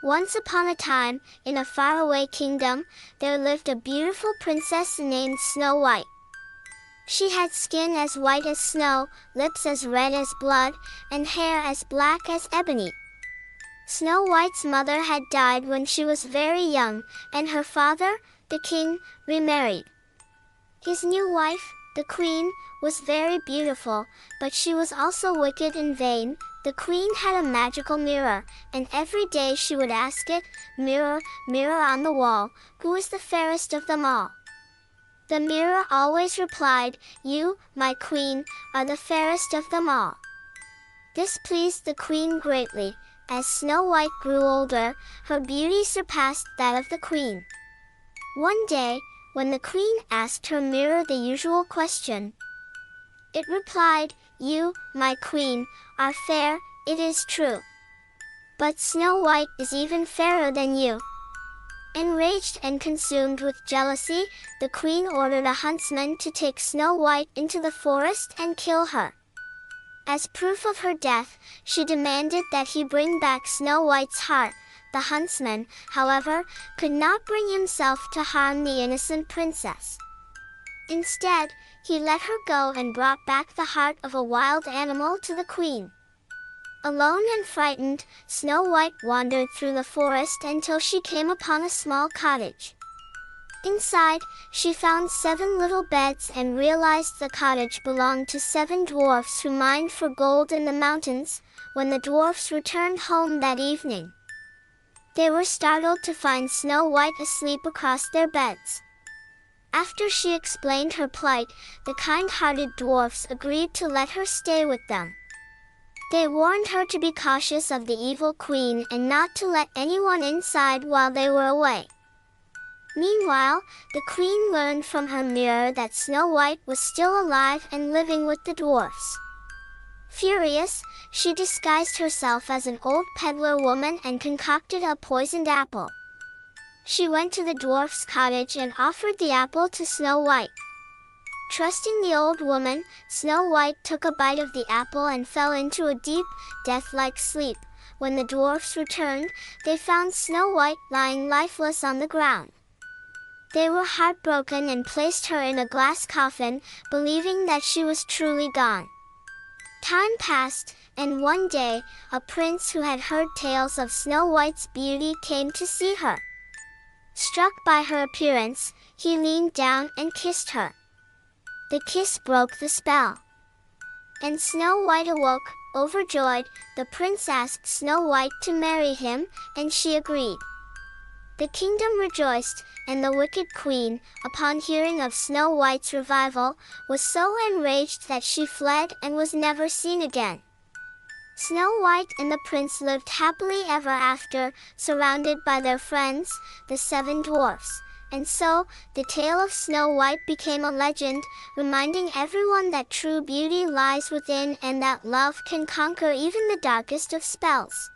Once upon a time, in a faraway kingdom, there lived a beautiful princess named Snow White. She had skin as white as snow, lips as red as blood, and hair as black as ebony. Snow White's mother had died when she was very young, and her father, the king, remarried. His new wife, the queen, was very beautiful, but she was also wicked and vain. The queen had a magical mirror, and every day she would ask it, "Mirror, mirror on the wall, who is the fairest of them all?" The mirror always replied, "You, my queen, are the fairest of them all." This pleased the queen greatly. As Snow White grew older, her beauty surpassed that of the queen. One day, when the queen asked her mirror the usual question, it replied, "You, my queen, are fair, it is true. But Snow White is even fairer than you." Enraged and consumed with jealousy, the queen ordered a huntsman to take Snow White into the forest and kill her. As proof of her death, she demanded that he bring back Snow White's heart. The huntsman, however, could not bring himself to harm the innocent princess. Instead, he let her go and brought back the heart of a wild animal to the queen. Alone and frightened, Snow White wandered through the forest until she came upon a small cottage. Inside, she found 7 little beds and realized the cottage belonged to 7 dwarfs who mined for gold in the mountains. When the dwarfs returned home that evening, they were startled to find Snow White asleep across their beds. After she explained her plight, the kind-hearted dwarfs agreed to let her stay with them. They warned her to be cautious of the evil queen and not to let anyone inside while they were away. Meanwhile, the queen learned from her mirror that Snow White was still alive and living with the dwarfs. Furious, she disguised herself as an old peddler woman and concocted a poisoned apple. She went to the dwarf's cottage and offered the apple to Snow White. Trusting the old woman, Snow White took a bite of the apple and fell into a deep, death-like sleep. When the dwarfs returned, they found Snow White lying lifeless on the ground. They were heartbroken and placed her in a glass coffin, believing that she was truly gone. Time passed, and one day, a prince who had heard tales of Snow White's beauty came to see her. Struck by her appearance, he leaned down and kissed her. The kiss broke the spell, and Snow White awoke. Overjoyed, the prince asked Snow White to marry him, and she agreed. The kingdom rejoiced, and the wicked queen, upon hearing of Snow White's revival, was so enraged that she fled and was never seen again. Snow White and the prince lived happily ever after, surrounded by their friends, the 7 dwarfs. And so, the tale of Snow White became a legend, reminding everyone that true beauty lies within and that love can conquer even the darkest of spells.